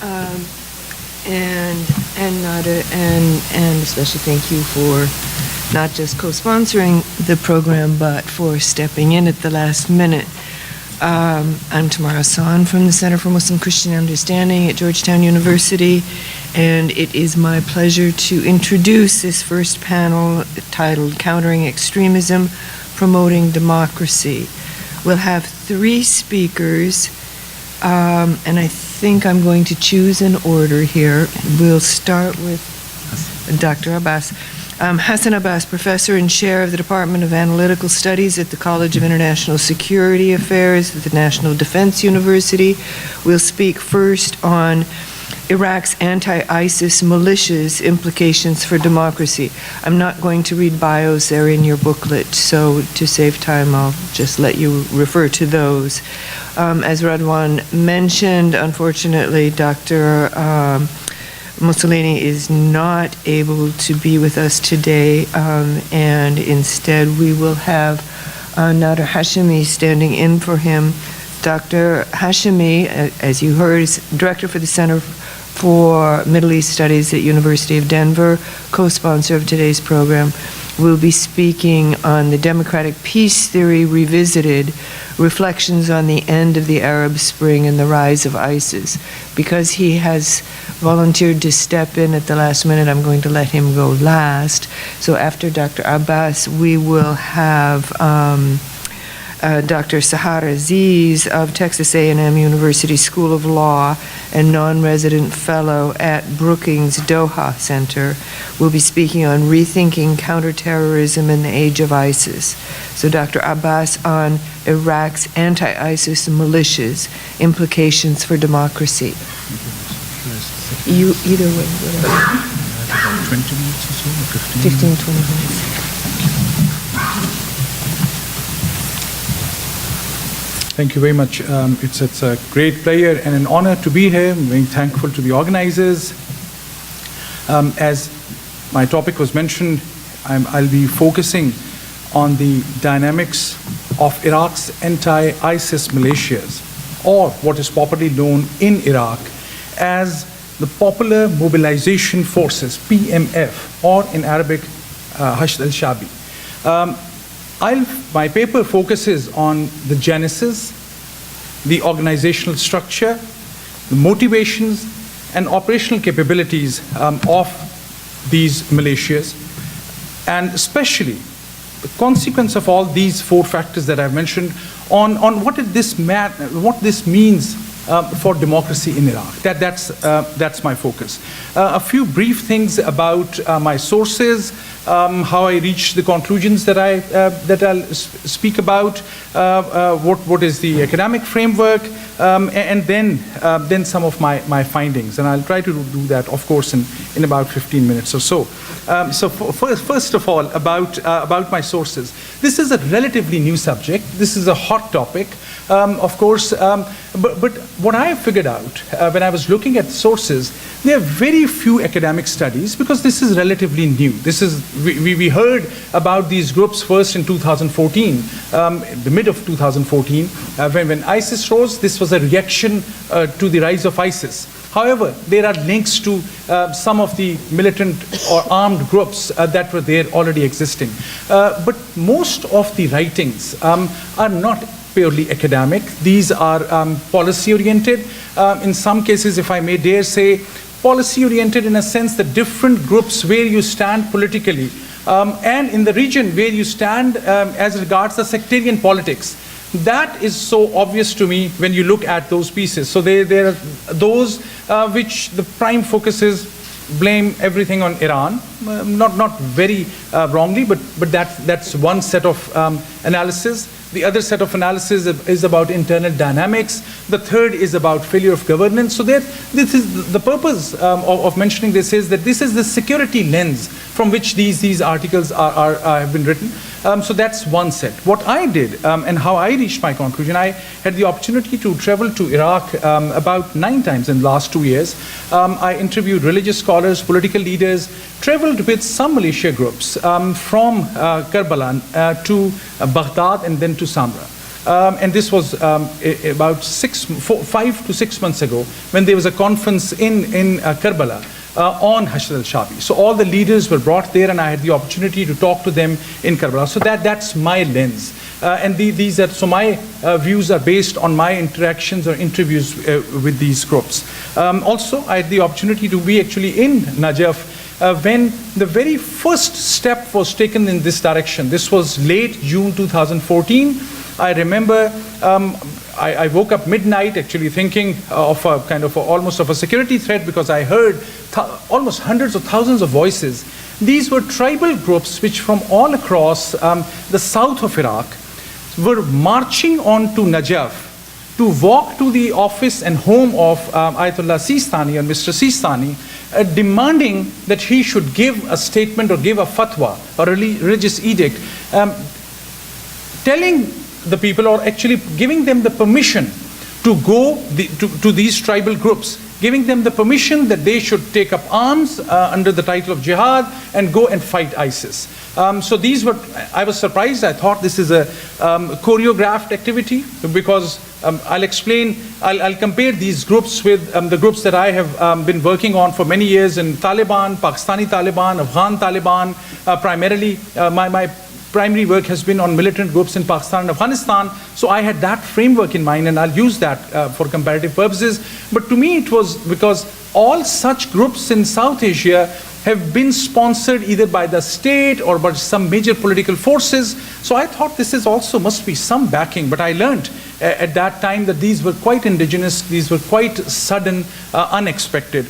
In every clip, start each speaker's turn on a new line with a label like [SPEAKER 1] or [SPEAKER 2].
[SPEAKER 1] Um, and a special thank you for not just co-sponsoring the program, but for stepping in at the last minute. I'm Tamar Hassan from the Center for Muslim Christian Understanding at Georgetown University, and it is my pleasure to introduce this first panel titled Countering Extremism, Promoting Democracy. We'll have three speakers, and I think I'm going to choose an order here. We'll start with Dr. Abbas. Hassan Abbas, professor and chair of the Department of Analytical Studies at the College of International Security Affairs at the National Defense University, will speak first on Iraq's anti-ISIS militias' implications for democracy. I'm not going to read bios, they're in your booklet, so to save time, I'll just let you refer to those. As Radwan mentioned, unfortunately, Dr. Mussolini is not able to be with us today, and instead we will have Nader Hashemi standing in for him. Dr. Hashemi, as you heard, is director for the Center for Middle East Studies at University of Denver, co-sponsor of today's program, will be speaking on the Democratic Peace Theory Revisited, Reflections on the End of the Arab Spring and the Rise of ISIS. Because he has volunteered to step in at the last minute, I'm going to let him go last. So after Dr. Abbas, we will have Dr. Sahar Aziz of Texas A&M University School of Law and non-resident fellow at Brookings Doha Center, will be speaking on rethinking counterterrorism in the age of ISIS. So Dr. Abbas on Iraq's anti-ISIS militias, implications for democracy. You either way, whatever.
[SPEAKER 2] About 20 minutes or so, or
[SPEAKER 1] 15, 20 minutes.
[SPEAKER 2] Thank you very much. It's a great pleasure and an honor to be here. I'm very thankful to the organizers. As my topic was mentioned, I'll be focusing on the dynamics of Iraq's anti-ISIS militias, or what is popularly known in Iraq as the Popular Mobilization Forces, PMF, or in Arabic, Hashd al-Shabi. My paper focuses on the genesis, the organizational structure, the motivations, and operational capabilities of these militias, and especially the consequence of all these four factors that I've mentioned on what this means for democracy in Iraq. That's my focus. A few brief things about my sources, how I reached the conclusions that I'll speak about, what is the academic framework, and then some of my findings. And I'll try to do that, of course, in about 15 minutes or so. So first of all, about my sources. This is a relatively new subject. This is a hot topic, of course, but what I figured out when I was looking at sources, there are very few academic studies because this is relatively new. We heard about these groups first in 2014, the mid of 2014, when ISIS rose. This was a reaction to the rise of ISIS. However, there are links to some of the militant or armed groups that were there already existing. But most of the writings are not purely academic. These are policy-oriented. In some cases, if I may dare say, policy-oriented in a sense that different groups where you stand politically and in the region where you stand as regards the sectarian politics. That is so obvious to me when you look at those pieces. So there are those which the prime focus is blame everything on Iran, not very wrongly, but that's one set of analysis. The other set of analysis is about internal dynamics. The third is about failure of governance. So this is the purpose of mentioning this is that this is the security lens from which these articles have been written. So that's one set. What I did and how I reached my conclusion, I had the opportunity to travel to Iraq about 9 times in the last 2 years. I interviewed religious scholars, political leaders, traveled with some militia groups from Karbala to Baghdad and then to Samra. And this was about 5 to 6 months ago, when there was a conference in Karbala on Hassan al-Shabi. So all the leaders were brought there, and I had the opportunity to talk to them in Karbala. So that's my lens. And my views are based on my interactions or interviews with these groups. Also, I had the opportunity to be actually in Najaf when the very first step was taken in this direction. This was late June 2014. I remember I woke up midnight actually thinking of a kind of almost of a security threat, because I heard almost hundreds of thousands of voices. These were tribal groups which from all across the south of Iraq were marching on to Najaf to walk to the office and home of Ayatollah Sistani, or Mr. Sistani, demanding that he should give a statement or give a fatwa or a religious edict, telling the people, or actually giving them the permission to go to these tribal groups, giving them the permission that they should take up arms under the title of jihad and go and fight ISIS. So these were, I was surprised. I thought this is a choreographed activity, because I'll explain, I'll compare these groups with the groups that I have been working on for many years in Taliban, Pakistani Taliban, Afghan Taliban. Primarily, my primary work has been on militant groups in Pakistan and Afghanistan. So I had that framework in mind, and I'll use that for comparative purposes. But to me, it was because all such groups in South Asia have been sponsored either by the state or by some major political forces. So I thought this is also must be some backing. But I learned at that time that these were quite indigenous, these were quite sudden, unexpected.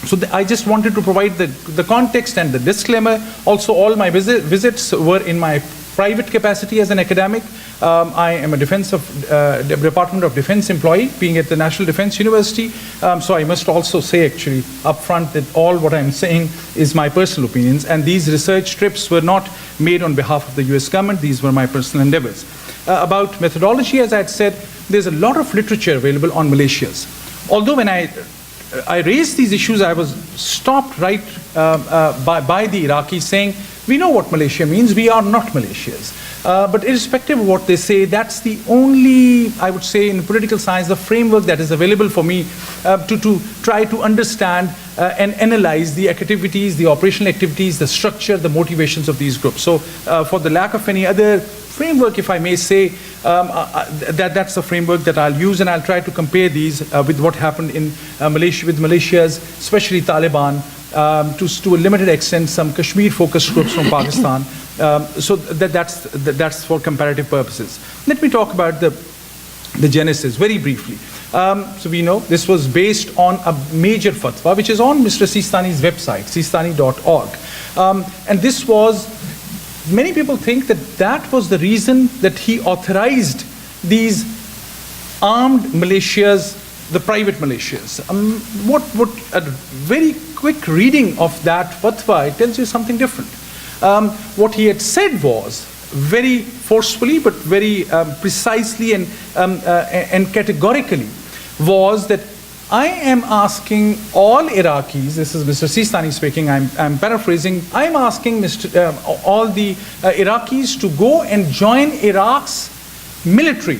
[SPEAKER 2] So I just wanted to provide the context and the disclaimer. Also, all my visits were in my private capacity as an academic. I am a Department of Defense employee, being at the National Defense University. So I must also say actually upfront that all what I'm saying is my personal opinions, and these research trips were not made on behalf of the US government. These were my personal endeavors. About methodology, as I had said, there's a lot of literature available on militias. Although when I raised these issues, I was stopped right by the Iraqis saying, we know what militia means, we are not militias. But irrespective of what they say, that's the only, I would say, in political science, the framework that is available for me to try to understand and analyze the activities, the operational activities, the structure, the motivations of these groups. So for the lack of any other framework, if I may say, that's the framework that I'll use, and I'll try to compare these with what happened in Malaysia, with militias, especially Taliban, to a limited extent, some Kashmir-focused groups from Pakistan. So that's for comparative purposes. Let me talk about the genesis very briefly. So we know this was based on a major fatwa, which is on Mr. Sistani's website, sistani.org. And this was, many people think that was the reason that he authorized these armed militias, the private militias. What a very quick reading of that fatwa, it tells you something different. What he had said was, very forcefully but very precisely and categorically, was that I am asking all Iraqis, this is Mr. Sistani speaking, I'm paraphrasing, I'm asking all the Iraqis to go and join Iraq's military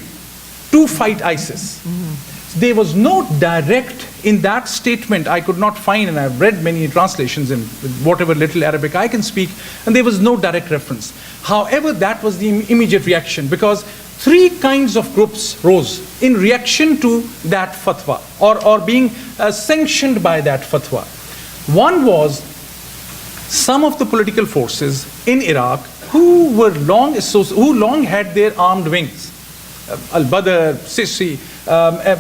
[SPEAKER 2] to fight ISIS. Mm-hmm. There was no direct, in that statement I could not find, and I've read many translations in whatever little Arabic I can speak, and there was no direct reference. However, that was the immediate reaction, because three kinds of groups rose in reaction to that fatwa, or being sanctioned by that fatwa. One was some of the political forces in Iraq who long had their armed wings. Al-Badr, Sisi,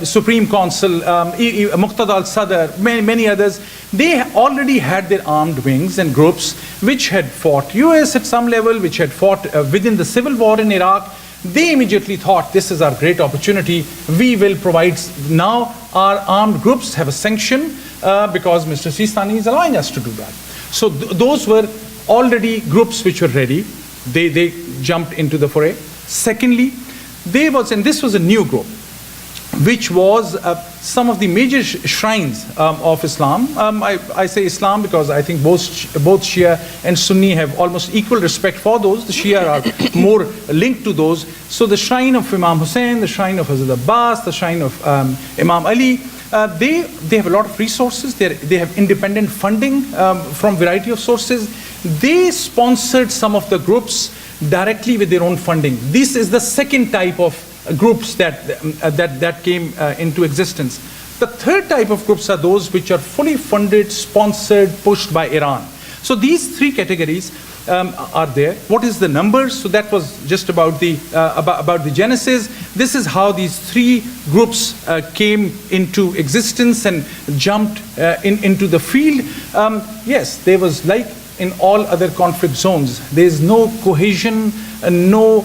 [SPEAKER 2] Supreme Council, Muqtada al-Sadr, many others, they already had their armed wings and groups which had fought US at some level, which had fought within the civil war in Iraq. They immediately thought, this is our great opportunity. We will provide, now our armed groups have a sanction because Mr. Sistani is allowing us to do that. So those were already groups which were ready. They jumped into the foray. Secondly, and this was a new group. which was some of the major shrines of Islam. I say Islam because I think both Shia and Sunni have almost equal respect for those. The Shia are more linked to those. So the shrine of Imam Hussein, the shrine of Hassan Abbas, the shrine of Imam Ali, they have a lot of resources. They have independent funding from variety of sources. They sponsored some of the groups directly with their own funding. This is the second type of groups that came into existence. The third type of groups are those which are fully funded, sponsored, pushed by Iran. So these three categories are there. What is the number? So that was just about the genesis. This is how these three groups came into existence and jumped into the field. Yes, there was, like in all other conflict zones, there is no cohesion, no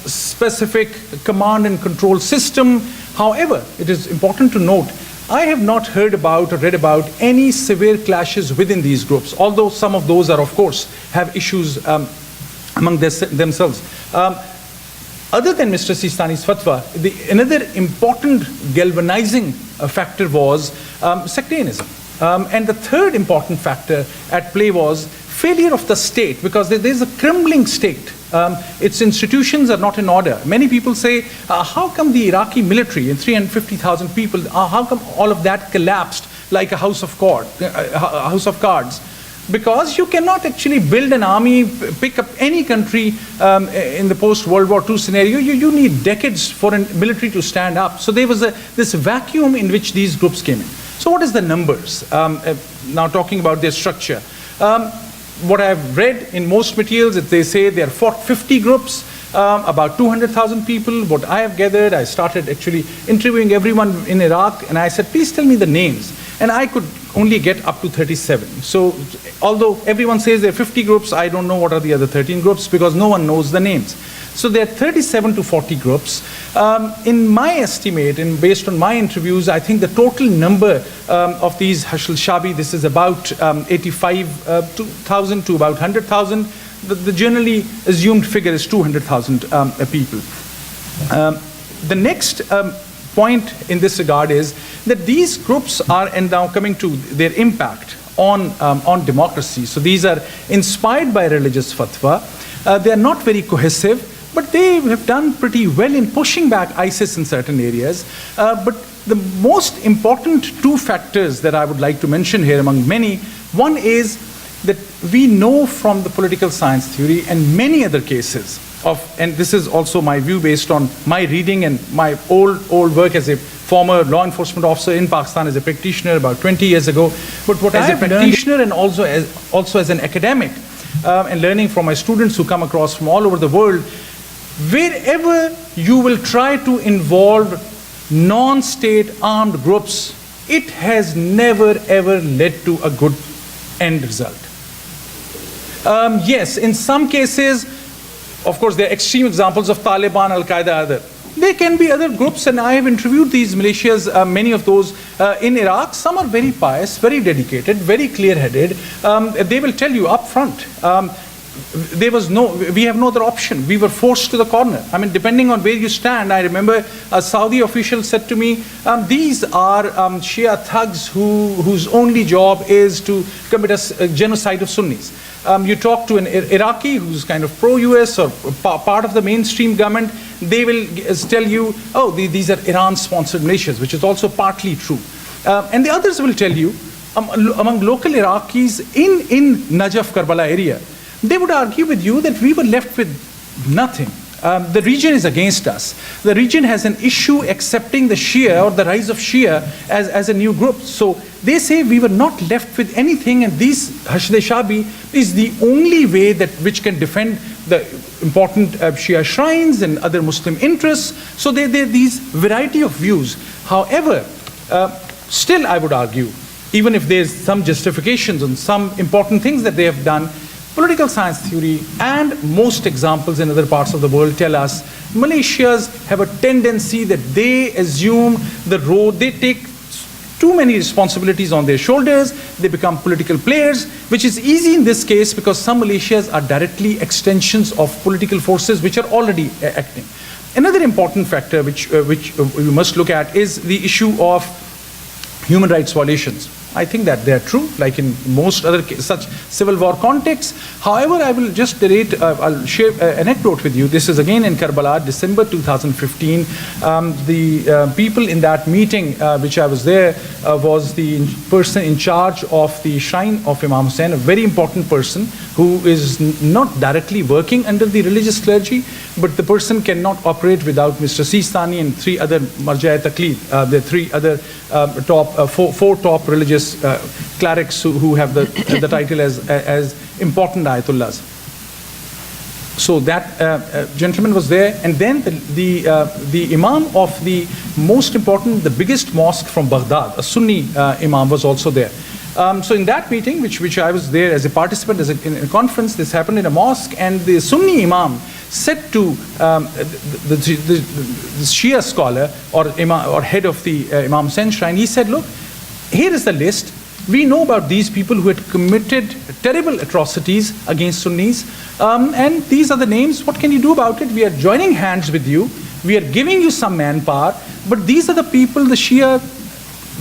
[SPEAKER 2] specific command and control system. However, it is important to note, I have not heard about or read about any severe clashes within these groups, although some of those are, of course, have issues among themselves. Other than Mr. Sistani's fatwa, another important galvanizing factor was sectarianism. And the third important factor at play was failure of the state, because there is a crumbling state. Its institutions are not in order. Many people say, how come the Iraqi military and 350,000 people, how come all of that collapsed like a house of cards? Because you cannot actually build an army, pick up any country in the post-World War II scenario. You need decades for a military to stand up. So there was this vacuum in which these groups came in. So what is the numbers? Now talking about their structure. What I've read in most materials, they say there are 50 groups, about 200,000 people. What I have gathered, I started actually interviewing everyone in Iraq, and I said, please tell me the names. And I could only get up to 37. So although everyone says there are 50 groups, I don't know what are the other 13 groups because no one knows the names. So there are 37 to 40 groups. In my estimate, and based on my interviews, I think the total number of these Hashal Shabi, this is about 85,000 to about 100,000. The generally assumed figure is 200,000 people. The next point in this regard is that these groups are, and now coming to their impact on democracy. So these are inspired by religious fatwa. They are not very cohesive, but they have done pretty well in pushing back ISIS in certain areas. But the most important two factors that I would like to mention here among many, one is that we know from the political science theory and many other cases and this is also my view based on my reading and my old work as a former law enforcement officer in Pakistan as a practitioner about 20 years ago. But what as a practitioner and also as an academic and learning from my students who come across from all over the world, wherever you will try to involve non-state armed groups, it has never ever led to a good end result. Yes, in some cases, of course, there are extreme examples of Taliban, Al-Qaeda, other. There can be other groups, and I have interviewed these militias, many of those in Iraq. Some are very pious, very dedicated, very clear-headed. They will tell you up front, we have no other option. We were forced to the corner. I mean, depending on where you stand, I remember a Saudi official said to me, these are Shia thugs whose only job is to commit a genocide of Sunnis. You talk to an Iraqi who's kind of pro-US or part of the mainstream government, they will tell you, oh, these are Iran-sponsored militias, which is also partly true. And the others will tell you, among local Iraqis in Najaf, Karbala area, they would argue with you that we were left with nothing. The region is against us. The region has an issue accepting the Shia or the rise of Shia as a new group. So they say we were not left with anything, and these Hashd Shabi is the only way which can defend the important Shia shrines and other Muslim interests. So there are these variety of views. However, still I would argue, even if there's some justifications on some important things that they have done, political science theory and most examples in other parts of the world tell us militias have a tendency that they assume the role, they take too many responsibilities on their shoulders, they become political players, which is easy in this case because some militias are directly extensions of political forces which are already acting. Another important factor which we must look at is the issue of human rights violations. I think that they are true, like in most other such civil war contexts. However, I will just narrate, I'll share an anecdote with you. This is again in Karbala, December 2015. The people in that meeting, which I was there, was the person in charge of the shrine of Imam Hussain, a very important person who is not directly working under the religious clergy, but the person cannot operate without Mr. Sistani and three other Marja-e Taqleed, the three other four top religious clerics who have the title as important Ayatullahs. So that gentleman was there, and then the imam of the most important, the biggest mosque from Baghdad, a Sunni imam, was also there. So in that meeting, which I was there as a participant, in a conference, this happened in a mosque, and the Sunni imam said to the Shia scholar or head of the Imam Hussain shrine, he said, look, here is the list. We know about these people who had committed terrible atrocities against Sunnis, and these are the names. What can you do about it? We are joining hands with you. We are giving you some manpower, but these are the people, the Shia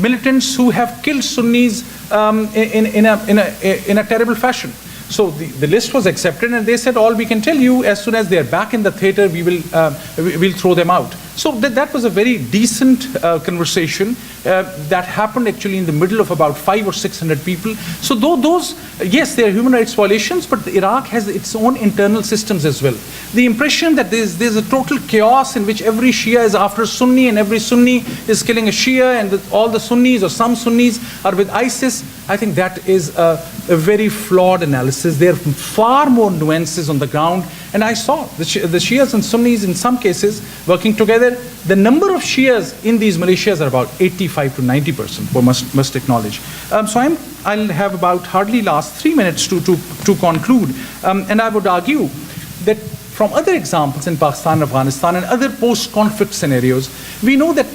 [SPEAKER 2] militants, who have killed Sunnis in a terrible fashion. So the list was accepted, and they said, all we can tell you, as soon as they are back in the theater, we'll throw them out. So that was a very decent conversation that happened actually in the middle of about 500 or 600 people. So though those, yes, there are human rights violations, but Iraq has its own internal systems as well. The impression that there's a total chaos in which every Shia is after Sunni and every Sunni is killing a Shia, and all the Sunnis or some Sunnis are with ISIS, I think that is a very flawed analysis. There are far more nuances on the ground, and I saw the Shias and Sunnis in some cases working together. The number of Shias in these militias are about 85 to 90%, we must acknowledge. So I'll have about hardly last 3 minutes to conclude, and I would argue that from other examples in Pakistan, Afghanistan, and other post-conflict scenarios, we know that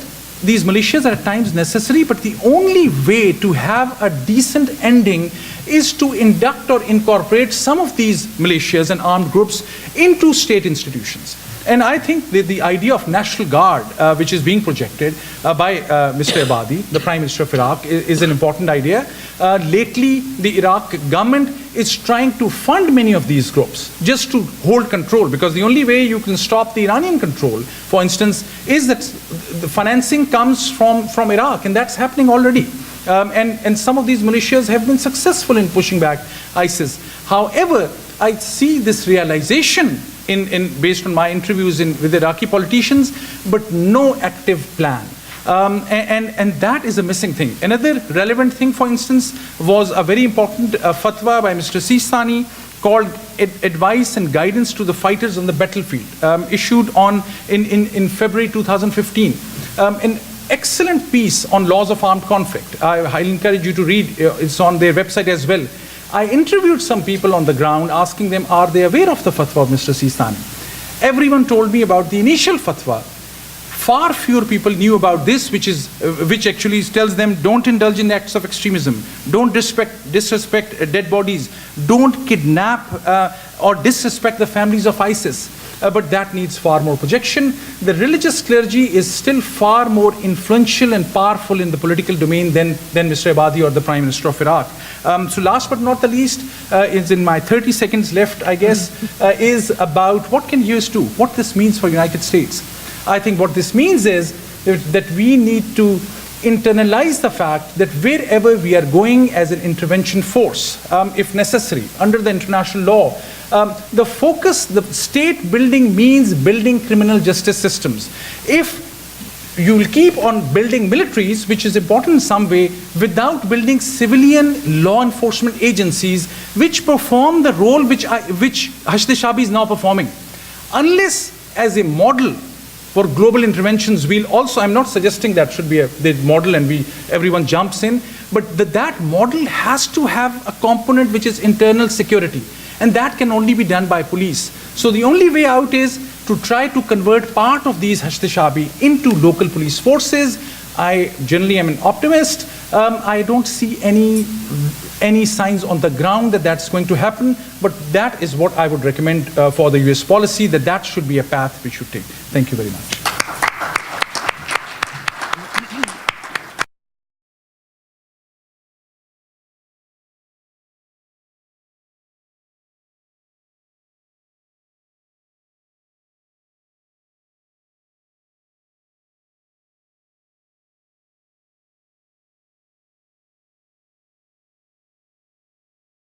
[SPEAKER 2] these militias are at times necessary, but the only way to have a decent ending is to induct or incorporate some of these militias and armed groups into state institutions. And I think the idea of National Guard, which is being projected by Mr. Abadi, the Prime Minister of Iraq, is an important idea. Lately, the Iraq government is trying to fund many of these groups just to hold control, because the only way you can stop the Iranian control, for instance, is that the financing comes from Iraq, and that's happening already. And some of these militias have been successful in pushing back ISIS. However, I see this realization based on my interviews with Iraqi politicians, but no active plan. And that is a missing thing. Another relevant thing, for instance, was a very important fatwa by Mr. Sistani called Advice and Guidance to the Fighters on the Battlefield, issued in February 2015. An excellent piece on laws of armed conflict. I highly encourage you to read. It's on their website as well. I interviewed some people on the ground, asking them, are they aware of the fatwa of Mr. Sistani? Everyone told me about the initial fatwa. Far fewer people knew about this, which actually tells them, don't indulge in acts of extremism, don't disrespect dead bodies, don't kidnap or disrespect the families of ISIS. But that needs far more projection. The religious clergy is still far more influential and powerful in the political domain than Mr. Abadi or the Prime Minister of Iraq. So last but not the least, is in my 30 seconds left, I guess, is about what can US do, what this means for United States. I think what this means is that we need to internalize the fact that wherever we are going as an intervention force, if necessary, under the international law, the focus, the state building means building criminal justice systems. If you will keep on building militaries, which is important in some way, without building civilian law enforcement agencies which perform the role which Hashd Shabi is now performing. Unless as a model for global interventions, we'll also, I'm not suggesting that should be the model and everyone jumps in, but that model has to have a component which is internal security. And that can only be done by police. So the only way out is to try to convert part of these Hashd Shabi into local police forces. I generally am an optimist. I don't see any any signs on the ground that that's going to happen, but that is what I would recommend for the US policy, that should be a path we should take. Thank you very much.